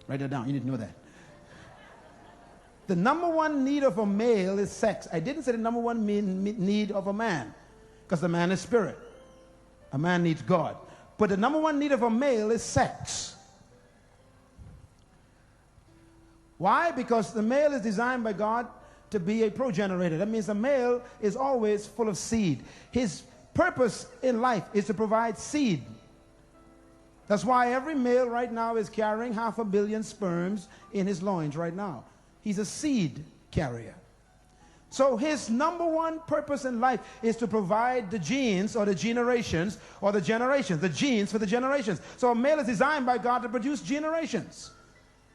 Write that down. You need to know that. The number one need of a male is sex. I didn't say the number one need of a man, because the man is spirit. A man needs God. But the number one need of a male is sex. Why? Because the male is designed by God to be a progenerator. That means a male is always full of seed. His purpose in life is to provide seed. That's why every male right now is carrying 500 million sperms in his loins right now. He's a seed carrier. So his number one purpose in life is to provide the genes or the generations or the generations, the genes for the generations. So a male is designed by God to produce generations.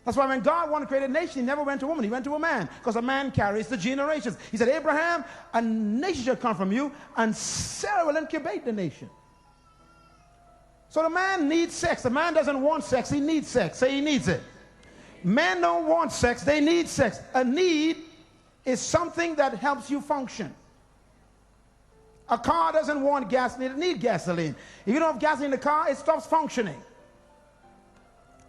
That's why when God wanted to create a nation, he never went to a woman, he went to a man, because a man carries the generations. He said, Abraham, a nation shall come from you, and Sarah will incubate the nation. So the man needs sex. The man doesn't want sex, he needs sex. Say he needs it. Men don't want sex, they need sex. A need is something that helps you function. A car doesn't want gasoline, it needs gasoline. If you don't have gasoline in the car, it stops functioning.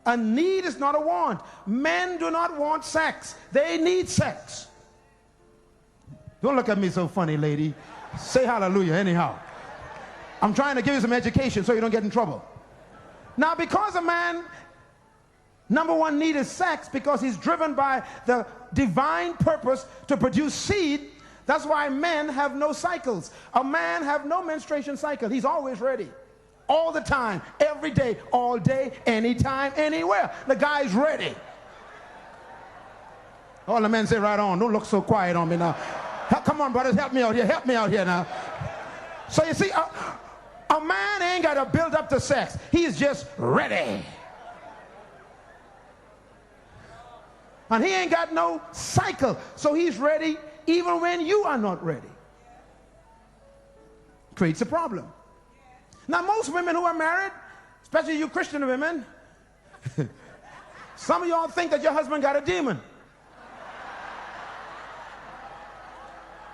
A need is not a want. Men do not want sex, they need sex. Don't look at me so funny, lady. Say hallelujah anyhow. I'm trying to give you some education so you don't get in trouble. Now, because a man number one need is sex, because he's driven by the divine purpose to produce seed. That's why men have no cycles. A man have no menstruation cycle. He's always ready. All the time, every day, all day, anytime, anywhere. The guy's ready. All the men say, right on. Don't look so quiet on me now. Come on, brothers, help me out here. Help me out here now. So you see, a man ain't got to build up to sex. He's just ready. And he ain't got no cycle. So he's ready even when you are not ready. Creates a problem. Now most women who are married, especially you Christian women, some of y'all think that your husband got a demon.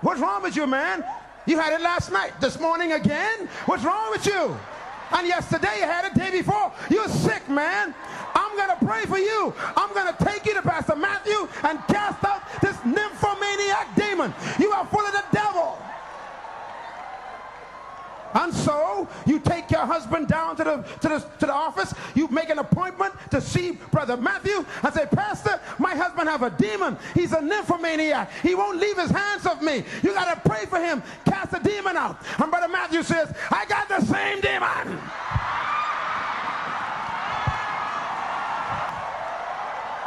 What's wrong with you, man? You had it last night. This morning again? What's wrong with you? And yesterday you had it, day before. You're sick, man. I'm going to pray for you. I'm going to take you to Pastor Matthew and cast out this nymphomaniac demon. You are full of the devil. And so you take your husband down to the office. You make an appointment to see Brother Matthew and say, Pastor, my husband have a demon. He's a nymphomaniac. He won't leave his hands off me. You got to pray for him. Cast the demon out. And Brother Matthew says, I got the same demon.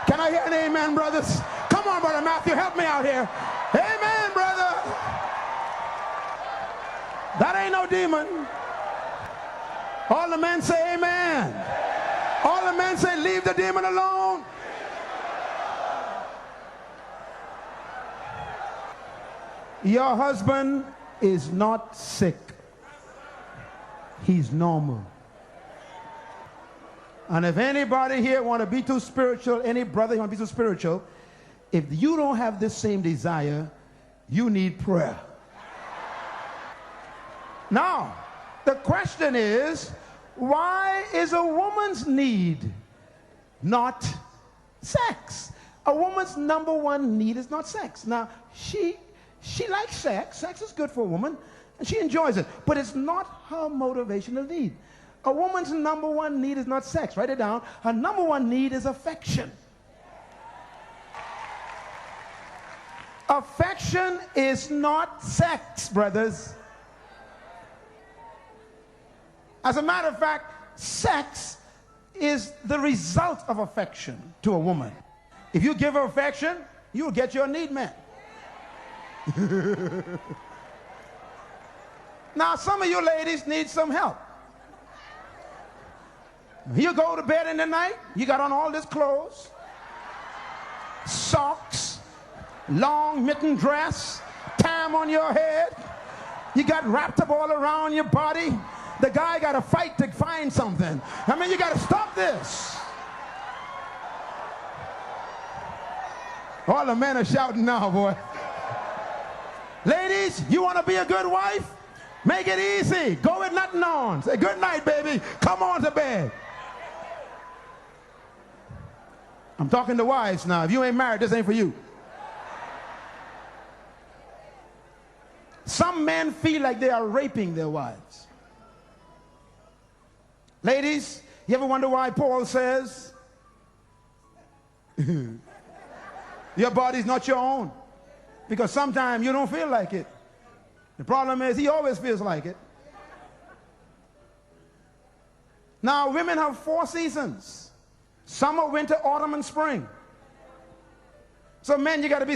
Can I hear an amen, brothers? Come on, Brother Matthew, help me out here. Amen, brother. That ain't no demon. All the men say amen. All the men say leave the demon alone. Your husband is not sick. He's normal. And if anybody here want to be too spiritual, any brother want to be too spiritual, if you don't have this same desire, you need prayer. Now, the question is, why is a woman's need not sex? A woman's number one need is not sex. Now, she likes sex. Sex is good for a woman, and she enjoys it. But it's not her motivational need. A woman's number one need is not sex. Write it down. Her number one need is affection. Affection is not sex, brothers. As a matter of fact, sex is the result of affection to a woman. If you give her affection, you'll get your need met. Now, some of you ladies need some help. You go to bed in the night, you got on all this clothes, socks, long mitten dress, tam on your head, you got wrapped up all around your body. The guy got to fight to find something. I mean, you got to stop this. All the men are shouting now, boy. Ladies, you want to be a good wife? Make it easy. Go with nothing on. Say, good night, baby. Come on to bed. I'm talking to wives now. If you ain't married, this ain't for you. Some men feel like they are raping their wives. Ladies, you ever wonder why Paul says, your body's not your own? Because sometimes you don't feel like it. The problem is he always feels like it. Now, women have 4 seasons: summer, winter, autumn, and spring. So men, you got to be